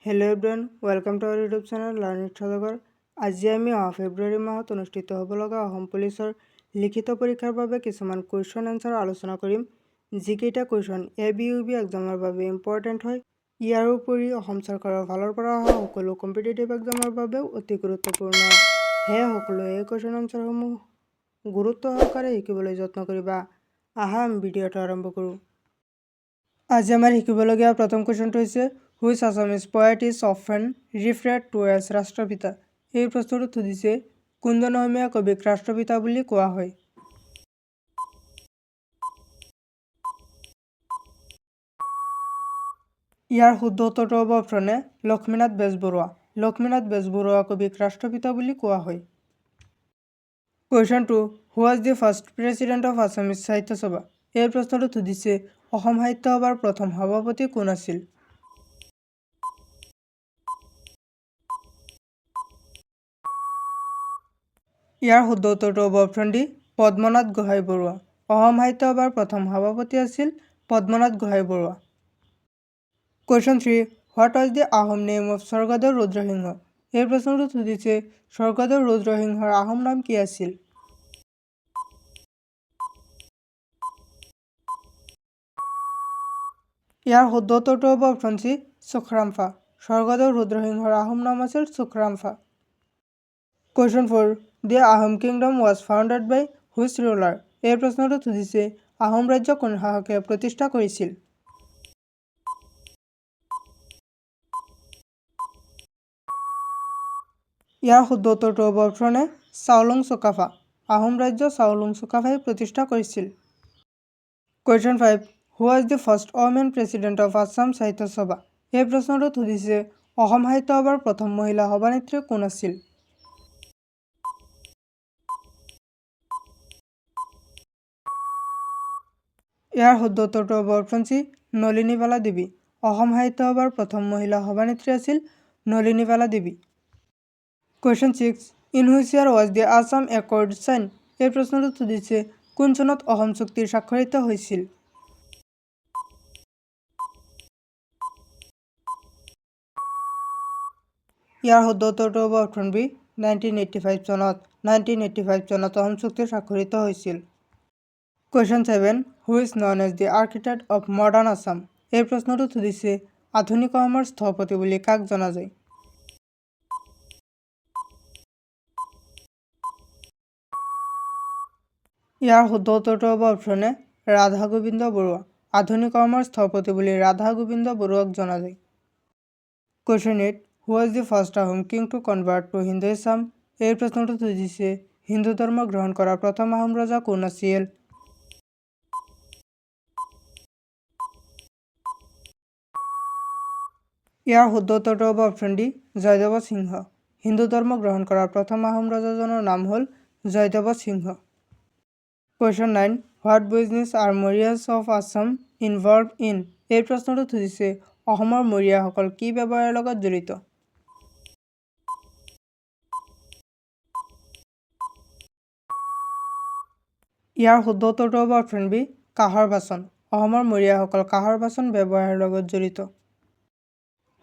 Hello' everyone, welcome to our YouTube channel learn with Sadagar. আজি আমি ফেব্ৰুৱাৰী মাহত অনুষ্ঠিত হ'ব লগা অসম পুলিচৰ লিখিত পৰীক্ষাৰ বাবে কিছুমান কুৱেশ্যন এনচাৰ আলোচনা কৰিম। যিকেইটা কুৱেশ্যন ABUB এক্সামৰ বাবে ইম্পৰ্টেণ্ট হয়। ইয়াৰ উপৰি অসম চৰকাৰৰ ফালৰ পৰা অহা সকলো কম্পিটিটিভ এক্সামৰ বাবেও অতি গুৰুত্বপূৰ্ণ। সেয়ে সকলোৱে এই কুৱেশ্যন এনচাৰসমূহ গুৰুত্ব সহকাৰে শিকিবলৈ যত্ন কৰিবা। আহা আমি ভিডিঅ'টো আৰম্ভ কৰোঁ। আজি আমাৰ শিকিবলগীয়া প্ৰথম কুৱেশ্যনটো হৈছে which Assamese poet is often referred to as Rashtrapita. এই প্ৰশ্নটোত সুধিছে কোনজন অসমীয়া কবিক ৰাষ্ট্ৰপিতা বুলি কোৱা হয়। ইয়াৰ শুদ্ধ উত্তৰটো হ'ব অপশ্যন এ লক্ষ্মীনাথ বেজবৰুৱা। লক্ষ্মীনাথ বেজবৰুৱা কবিক ৰাষ্ট্ৰপিতা বুলি কোৱা হয়। Question 2 who was the first president of Assamese সাহিত্য সভা। এই প্ৰশ্নটোত সুধিছে অসম সাহিত্য সভাৰ প্ৰথম সভাপতি কোন আছিল। ইয়াৰ শুদ্ধ উত্তৰটো হ'ব অপশ্যন ডি পদ্মনাথ গোহাঁই বৰুৱা। অসম সাহিত্য সভাৰ প্ৰথম সভাপতি আছিল Padmanath Gohain Baruah. Question 3 what was the Ahom name of Swargadeo Rudrasingha. এই প্ৰশ্নটোত সুধিছে স্বৰ্গদেউ ৰুদ্ৰসিংহৰ আহোম নাম কি আছিল। ইয়াৰ শুদ্ধ উত্তৰটো হ'ব অপশ্যন চি চুখ্ৰামফা। স্বৰ্গদেউ ৰুদ্ৰসিংহৰ আহোম নাম আছিল Sukhrungpha. Question 4 the Ahom kingdom was founded by which ruler. এই প্ৰশ্নটোত সুধিছে আহোম ৰাজ্য কোন শাসকে প্ৰতিষ্ঠা কৰিছিল। ইয়াৰ শুদ্ধ উত্তৰটো হ'ব অপশ্যন এ চাওলুং চুকাফা। আহোম ৰাজ্য চাওলুং চুকাফাই প্ৰতিষ্ঠা কৰিছিল। Question 5 who was the first women president of Assam সাহিত্য সভা। এই প্ৰশ্নটোত সুধিছে অসম সাহিত্য সভাৰ প্ৰথম মহিলা সভানেত্ৰী কোন আছিল। ইয়াৰ শুদ্ধ উত্তৰটো হ'ব অপশ্যন চি নলিনীবালা দেৱী। অসম সাহিত্য সভাৰ প্ৰথম মহিলা সভানেত্ৰী আছিল Nalinibala Devi. Question 6 in which year was the Assam accord signed. এই প্ৰশ্নটোত সুধিছে কোন চনত অসম চুক্তিৰ স্বাক্ষৰিত হৈছিল। ইয়াৰ শুদ্ধ উত্তৰটো হ'ব অপশ্যন বি 1985 চনত। 1985 চনত অসম চুক্তিৰ স্বাক্ষৰিত হৈছিল। Question 7 who is known as the architect of modern Assam. এই প্ৰশ্নটোত সুধিছে আধুনিক অসমৰ স্থপতি বুলি কাক জনা যায়। ইয়াৰ শুদ্ধ উত্তৰটো হ'ব অপশ্যন এ ৰাধা গোবিন্দ বৰুৱা। আধুনিক অসমৰ স্থপতি বুলি ৰাধা গোবিন্দ বৰুৱাক জনা যায়। Question 8 who was the first Ahom king to convert to Hinduism. এই প্ৰশ্নটোত সুধিছে হিন্দু ধৰ্ম গ্ৰহণ কৰা প্ৰথম আহোম ৰজা কোন আছিল। ইয়াৰ শুদ্ধ উত্তৰটো হ'ব অপশ্যন ডি জয়দেৱ সিংহ। হিন্দু ধৰ্ম গ্ৰহণ কৰা প্ৰথম আহোম ৰজাজনৰ নাম হ'ল Joydev Singha. Question 9 what business are Morias of Assam involved in. এই প্ৰশ্নটোত সুধিছে অসমৰ মৰিয়াসকল কি ব্যৱসায়ৰ লগত জড়িত। ইয়াৰ শুদ্ধ উত্তৰটো হ'ব অপশ্যন বি কাঁহৰ বাচন। অসমৰ মৰিয়াসকল কাঁহৰ বাচন ব্যৱসায়ৰ লগত জড়িত।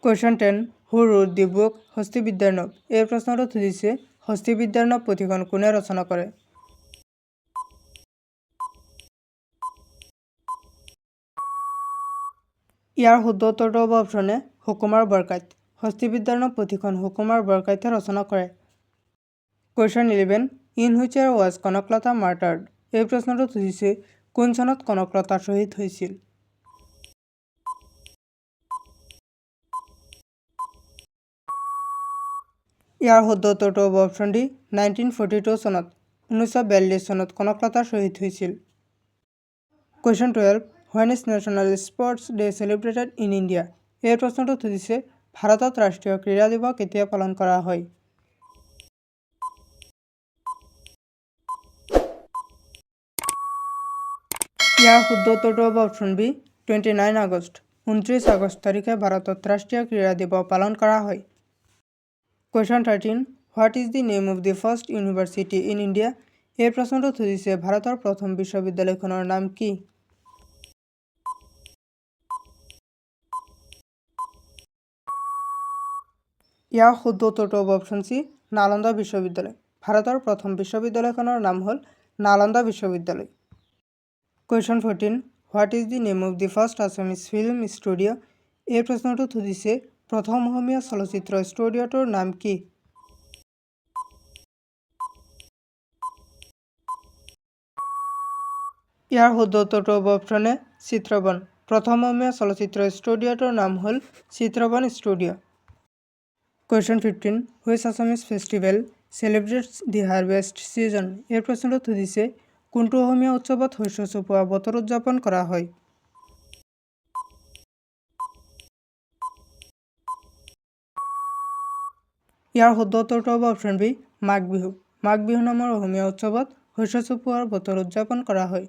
কুৱেশ্যন 10 হু ৰোড দি বুক হস্তি বিদ্যাৰ্ণৱ। এই প্ৰশ্নটোত সুধিছে হস্তি বিদ্যাৰ্ণৱ পুথিখন কোনে ৰচনা কৰে। ইয়াৰ শুদ্ধ উত্তৰটো হ'ব অপশ্যন এ সুকুমাৰ বৰকাইত। হস্তি বিদ্যাৰ্ণৱ পুথিখন সুকুমাৰ বৰকাইতে ৰচনা কৰে। Question 11 in which year was Kanaklata martyred. এই প্ৰশ্নটোত সুধিছে কোন চনত কনকলতা শ্বহীদ হৈছিল। ইয়াৰ শুদ্ধ উত্তৰটো হ'ব অপশ্যন ডি 1942 চনত। 1942 চনত কনকলতা শ্বহীদ হৈছিল। Question 12 when is national sports day celebrated in India. এই প্ৰশ্নটোত সুধিছে ভাৰতত ৰাষ্ট্ৰীয় ক্ৰীড়া দিৱস কেতিয়া পালন কৰা হয়। ইয়াৰ শুদ্ধ উত্তৰটো হ'ব অপশ্যন বি 29 আগষ্ট। 29 আগষ্ট তাৰিখে ভাৰতত ৰাষ্ট্ৰীয় ক্ৰীড়া দিৱস পালন কৰা হয়। Question 13 what is the name of the first university in India. এই প্ৰশ্নটোত সুধিছে ভাৰতৰ প্ৰথম বিশ্ববিদ্যালয়খনৰ নাম কি। ইয়াৰ শুদ্ধ উত্তৰটো হ'ব অপশ্যন চি নালন্দা বিশ্ববিদ্যালয়। ভাৰতৰ প্ৰথম বিশ্ববিদ্যালয়খনৰ নাম হ'ল নালন্দা বিশ্ববিদ্যালয়। Question 14 what is the name of the first Assamese film studio'? এই প্ৰশ্নটোত সুধিছে প্ৰথম অসমীয়া চলচ্চিত্ৰ ষ্টুডিঅ'টোৰ নাম কি? ইয়াৰ শুদ্ধ উত্তৰটো হ'ব অপশ্যন এ চিত্ৰবন। প্ৰথম অসমীয়া চলচ্চিত্ৰ ষ্টুডিঅ'টোৰ নাম হ'ল Chitraban studio'. Question 15 which Assamese festival celebrates the harvest season? এই প্ৰশ্নটোত সুধিছে কোনটো অসমীয়া উৎসৱত শস্য চপোৱা বতৰ উদযাপন কৰা হয়? ইয়াৰ শুদ্ধ উত্তৰটো হ'ব অপশ্যন বি মাঘ বিহু। মাঘ বিহু নামৰ অসমীয়া উৎসৱত শস্য চপোৱাৰ বতৰ উদযাপন কৰা হয়।